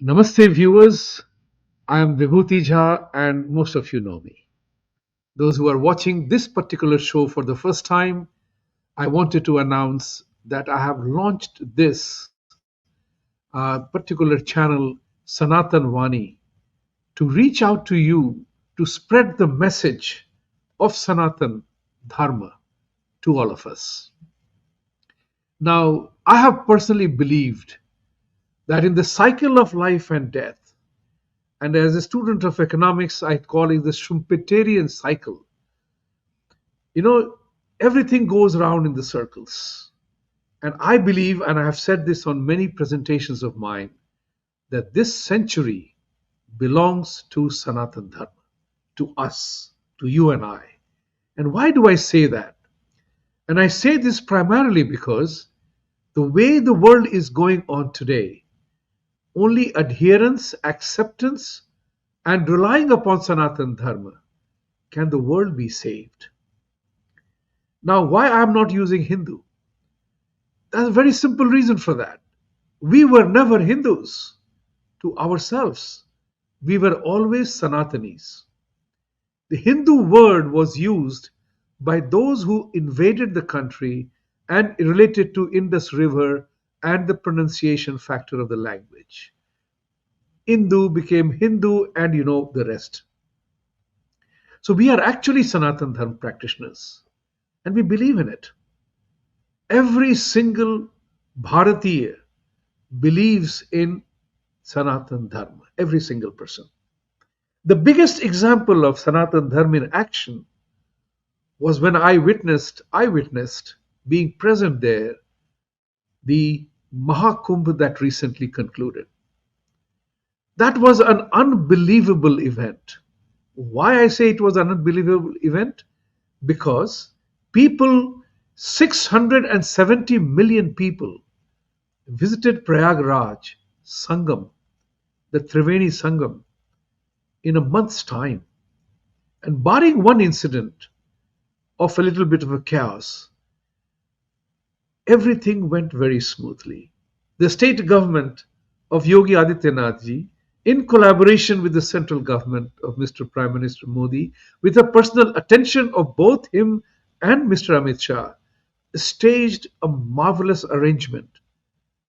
Namaste, viewers. I am Vibhuti Jha, and most of you know me. Those who are watching this particular show for the first time, I wanted to announce that I have launched this particular channel, Sanatan Vani, to reach out to you to spread the message of Sanatan Dharma to all of us. Now, I have personally believed that in the cycle of life and death, and as a student of economics, I call it the Schumpeterian cycle. You know, everything goes around in the circles. And I believe, and I have said this on many presentations of mine, that this century belongs to Sanatan Dharma, to us, to you and I. And why do I say that? And I say this primarily because the way the world is going on today, only adherence, acceptance, and relying upon Sanatan Dharma can the world be saved. Now, why I am not using Hindu? There's a very simple reason for that. We were never Hindus to ourselves. We were always Sanatanis. The Hindu word was used by those who invaded the country and related to Indus River and the pronunciation factor of the language. Hindu became Hindu, and you know the rest. So we are actually Sanatan Dharma practitioners, and we believe in it. Every single Bharatiya believes in Sanatan Dharma, every single person. The biggest example of Sanatan Dharma in action was when I witnessed being present there, the Mahakumbh that recently concluded. That was an unbelievable event. Why I say it was an unbelievable event? Because people, 670 million people, visited Prayagraj Sangam, the Triveni Sangam, in a month's time. And barring one incident of a little bit of a chaos, everything went very smoothly. The state government of Yogi Adityanath ji, in collaboration with the central government of Mr. Prime Minister Modi, with the personal attention of both him and Mr. Amit Shah, staged a marvelous arrangement.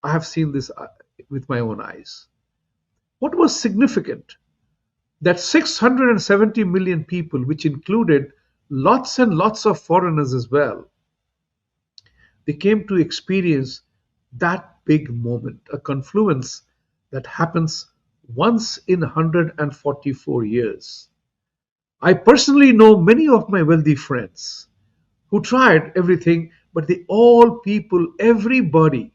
I have seen this with my own eyes. What was significant? That 670 million people, which included lots and lots of foreigners as well, they came to experience that big moment, a confluence that happens once in 144 years. I personally know many of my wealthy friends who tried everything, but they all people, everybody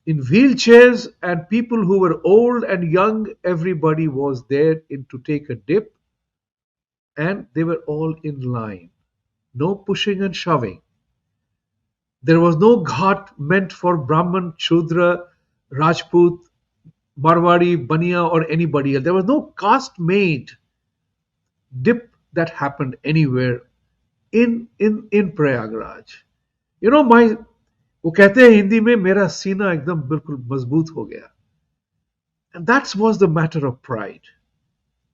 in wheelchairs and people who were old and young, everybody was there in to take a dip, and they were all in line. No pushing and shoving. There was no ghat meant for Brahman, Shudra, Rajput, Marwadi, Baniya, or anybody else. There was no caste made dip that happened anywhere in Prayagraj. You know, my वो कहते हैं हिंदी में मेरा सीना एकदम बिल्कुल मजबूत हो गया. And that was the matter of pride.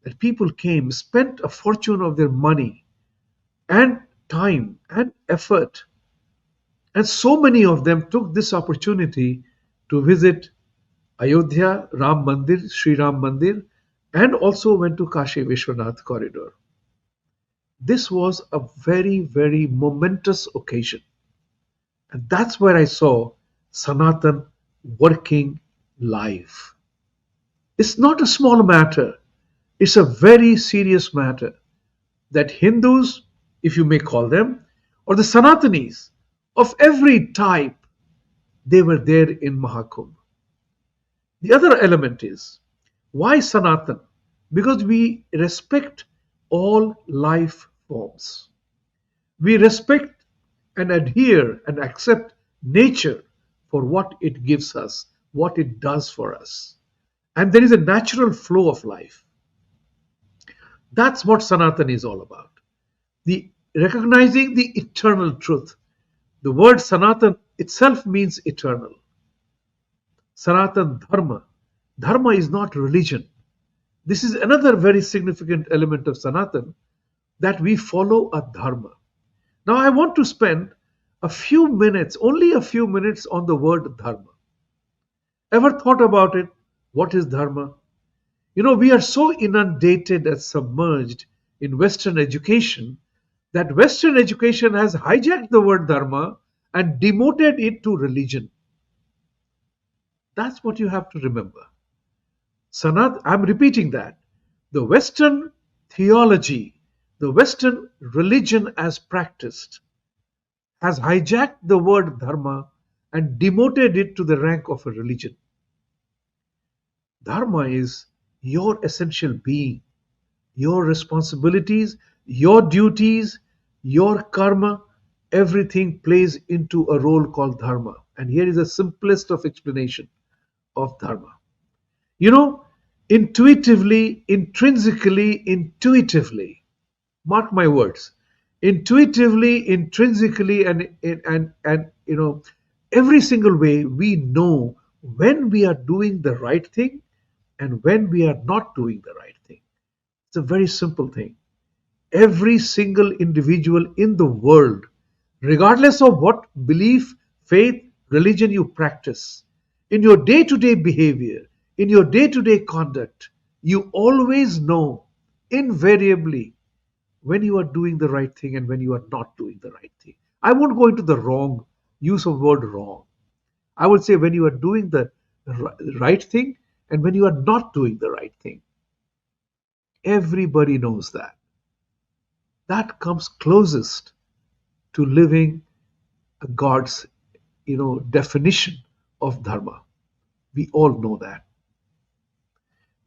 That people came, spent a fortune of their money and time and effort. And so many of them took this opportunity to visit Ayodhya, Ram Mandir, Sri Ram Mandir, and also went to Kashi Vishwanath corridor. This was a very, very momentous occasion. And that's where I saw Sanatan working live. It's not a small matter, it's a very serious matter that Hindus, if you may call them, or the Sanatanis of every type, they were there in Mahakumbh. The other element is why Sanatan? Because we respect all life forms. We respect and adhere and accept nature for what it gives us, what it does for us. And there is a natural flow of life. That's what Sanatan is all about. The recognizing the eternal truth. The word Sanatan itself means eternal. Sanatan Dharma, Dharma is not religion. This is another very significant element of Sanatan, that we follow a dharma. Now, I want to spend a few minutes, only a few minutes, on the word dharma. Ever thought about it? What is dharma? We are so inundated and submerged in Western education that Western education has hijacked the word dharma and demoted it to religion. That's what you have to remember. I'm repeating that. The Western theology, the Western religion as practiced, has hijacked the word dharma and demoted it to the rank of a religion. Dharma is your essential being, your responsibilities, your duties, your karma, everything plays into a role called dharma. And here is the simplest of explanation of dharma. You know, intuitively, intrinsically, intuitively, mark my words, intuitively, intrinsically, and every single way, we know when we are doing the right thing and when we are not doing the right thing. It's a very simple thing. Every single individual in the world, regardless of what belief, faith, religion you practice, in your day to day behavior, in your day to day conduct, you always know invariably when you are doing the right thing and when you are not doing the right thing. I won't go into the wrong use of word wrong. I would say when you are doing the right thing and when you are not doing the right thing. Everybody knows that. That comes closest to living a God's definition of dharma. We all know that.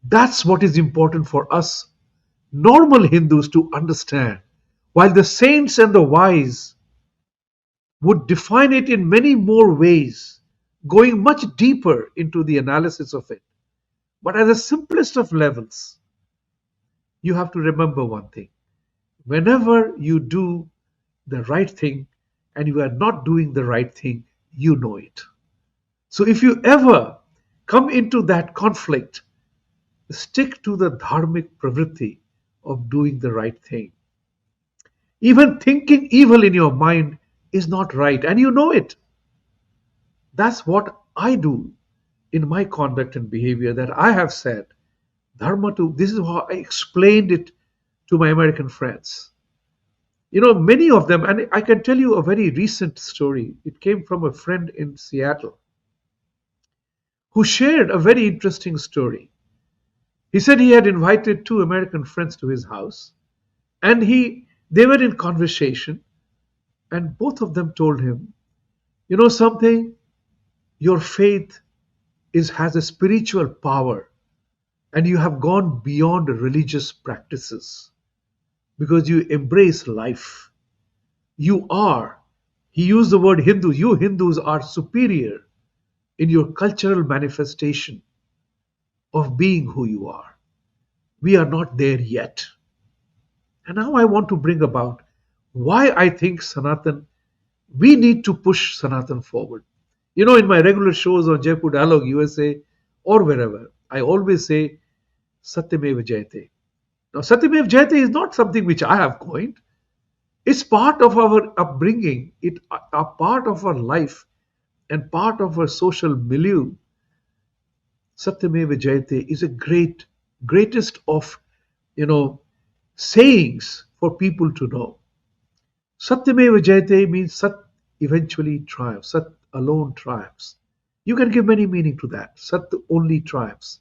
That's what is important for us normal Hindus to understand. While the saints and the wise would define it in many more ways, going much deeper into the analysis of it. But at the simplest of levels, you have to remember one thing. Whenever you do the right thing and you are not doing the right thing, you know it. So if you ever come into that conflict, stick to the dharmic pravritti of doing the right thing. Even thinking evil in your mind is not right, and you know it. That's what I do in my conduct and behavior, that I have said dharma to. This is how I explained it to my American friends. Many of them, and I can tell you a very recent story. It came from a friend in Seattle who shared a very interesting story. He said he had invited two American friends to his house, and they were in conversation, and both of them told him, you know something, your faith has a spiritual power, and you have gone beyond religious practices because you embrace life. You are, he used the word Hindu, you Hindus are superior in your cultural manifestation of being who you are. We are not there yet. And now I want to bring about why I think Sanatan, we need to push Sanatan forward. In my regular shows on Jaipur Dialogue, USA, or wherever, I always say, Satyameva Jayate. Now, Satyameva Jayate is not something which I have coined. It's part of our upbringing, it a part of our life, and part of our social milieu. Satyameva Jayate is a greatest of, sayings for people to know. Satyameva Jayate means Sat eventually triumphs. Sat alone triumphs. You can give many meaning to that. Sat only triumphs.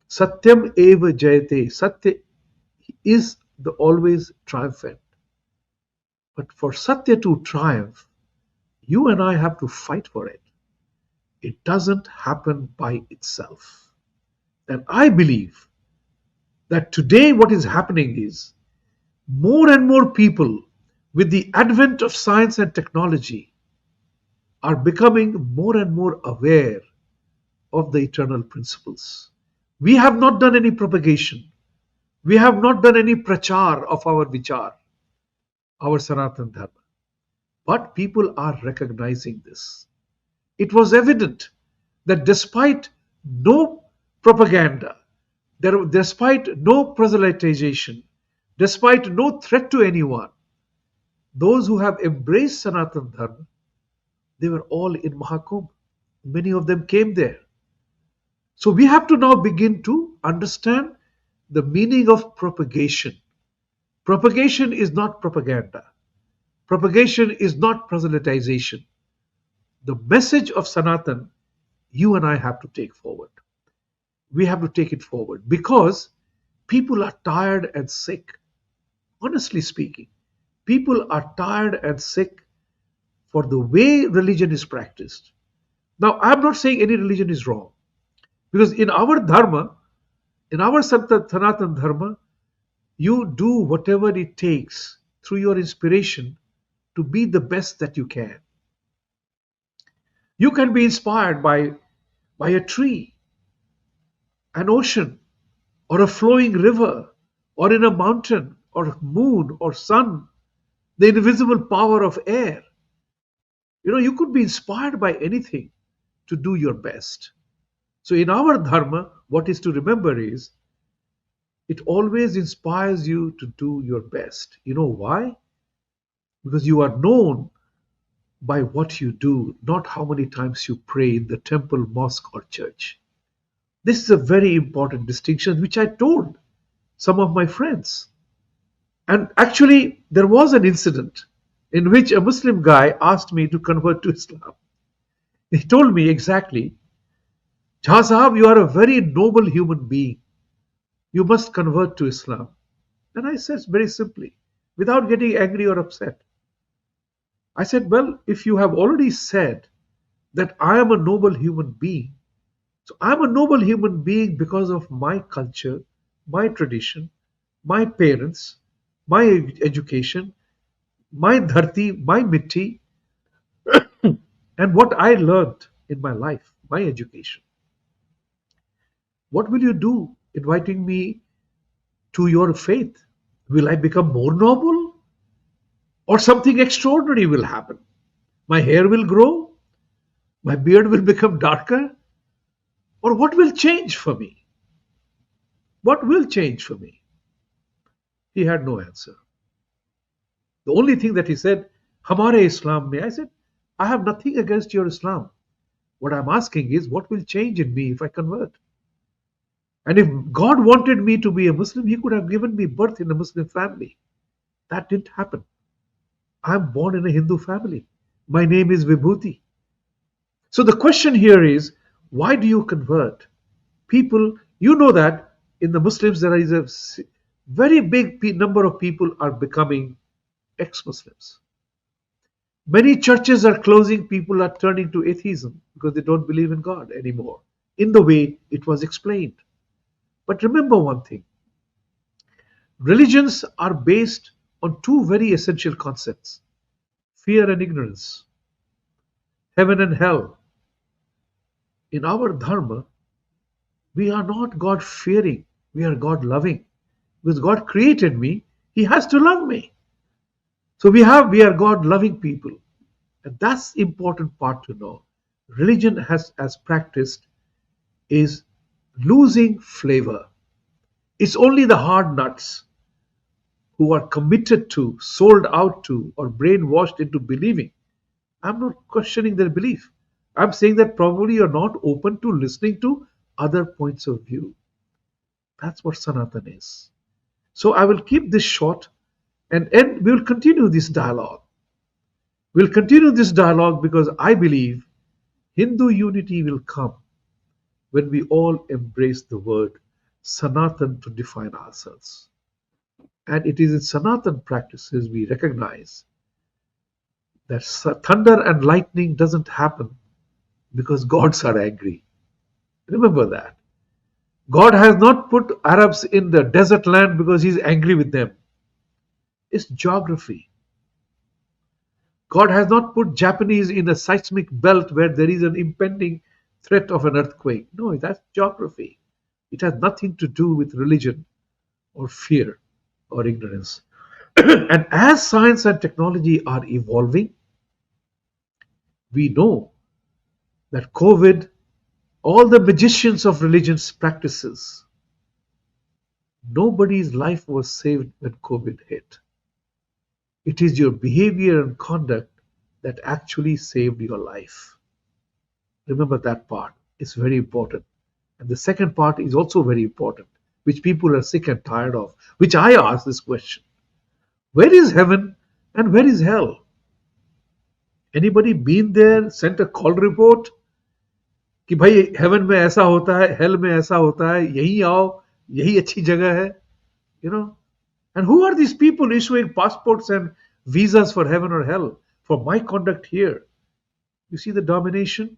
Satyam eva Jayate. Satya is the always triumphant. But for Satya to triumph, you and I have to fight for it. It doesn't happen by itself. And I believe that today what is happening is more and more people, with the advent of science and technology, are becoming more and more aware of the eternal principles. We have not done any propagation. We have not done any prachar of our vichar, our Sanatan Dharma. But people are recognizing this. It was evident that despite no propaganda, despite no proselytization, despite no threat to anyone, those who have embraced Sanatan Dharma, they were all in Mahakumbh. Many of them came there. So we have to now begin to understand the meaning of propagation. Propagation is not propaganda. Propagation is not proselytization. The message of Sanatan, you and I have to take forward. We have to take it forward because people are tired and sick. Honestly speaking, people are tired and sick for the way religion is practiced. Now, I'm not saying any religion is wrong because in our dharma, in our Sanatan Dharma, you do whatever it takes through your inspiration to be the best that you can. You can be inspired by a tree, an ocean, or a flowing river, or in a mountain, or moon, or sun, the invisible power of air. You could be inspired by anything to do your best. So, in our dharma, what is to remember is it always inspires you to do your best. You know why? Because you are known by what you do, not how many times you pray in the temple, mosque, or church. This is a very important distinction which I told some of my friends. And actually, there was an incident in which a Muslim guy asked me to convert to Islam. He told me exactly, Jha Sahab, you are a very noble human being. You must convert to Islam. And I said very simply, without getting angry or upset, I said, well, if you have already said that I am a noble human being, so I'm a noble human being because of my culture, my tradition, my parents, my education, my dharti, my mitti, and what I learned in my life, my education. What will you do inviting me to your faith? Will I become more noble? Or something extraordinary will happen? My hair will grow? My beard will become darker? Or what will change for me? What will change for me? He had no answer. The only thing that he said, Hamare Islam mein. I said, I have nothing against your Islam. What I'm asking is, what will change in me if I convert? And if God wanted me to be a Muslim, He could have given me birth in a Muslim family. That didn't happen. I'm born in a Hindu family. My name is Vibhuti. So the question here is, why do you convert? People, you know that in the Muslims there is a very big number of people are becoming ex-Muslims. Many churches are closing, people are turning to atheism because they don't believe in God anymore, in the way it was explained. But remember one thing, religions are based on two very essential concepts, fear and ignorance, heaven and hell. In our dharma, we are not God fearing, we are God loving. Because God created me, He has to love me. So we are God loving people. And that's the important part to know. Religion has, as practiced, is losing flavor. It's only the hard nuts who are committed to, sold out to, or brainwashed into believing. I'm not questioning their belief. I'm saying that probably you're not open to listening to other points of view. That's what Sanatan is. So I will keep this short and we will continue this dialogue. We'll continue this dialogue because I believe Hindu unity will come when we all embrace the word Sanatan to define ourselves. And it is in Sanatan practices we recognize that thunder and lightning doesn't happen because gods are angry. Remember that. God has not put Arabs in the desert land because He's angry with them. It's geography. God has not put Japanese in a seismic belt where there is an impending threat of an earthquake. No, that's geography. It has nothing to do with religion or fear or ignorance. And as science and technology are evolving, we know that COVID all the magicians of religion's practices. Nobody's life was saved when COVID hit. It is your behavior and conduct that actually saved your life. Remember that part. It's very important. And the second part is also very important, which people are sick and tired of, which I ask this question. Where is heaven and where is hell? Anybody been there, sent a call report कि भाई haven में ऐसा होता है, hello में ऐसा होता है, यहीं आओ, यही अच्छी जगह है, you know? And who are these people issuing passports and visas for heaven or hell for my conduct here? You see the domination?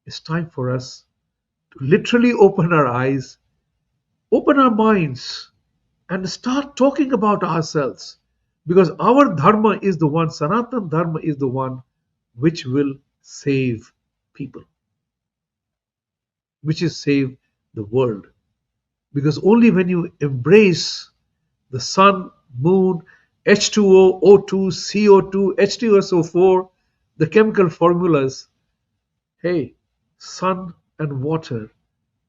It's time for us to literally open our eyes, open our minds, and start talking about ourselves. Because our Dharma is the one, Sanatan Dharma is the one which will save people, which is save the world. Because only when you embrace the sun, moon, H2O, O2, CO2, H2SO4, the chemical formulas, hey, sun and water,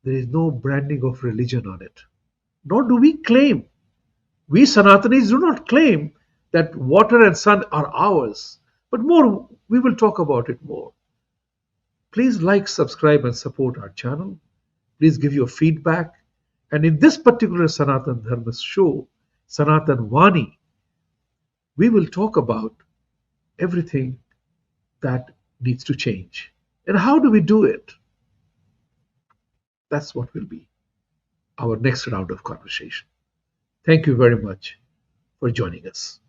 there is no branding of religion on it. Nor do we claim, we Sanatanis do not claim that water and sun are ours. But more, we will talk about it more. Please like, subscribe, and support our channel. Please give your feedback. And in this particular Sanatan Dharma show, Sanatan Vani, we will talk about everything that needs to change. And how do we do it? That's what will be our next round of conversation. Thank you very much for joining us.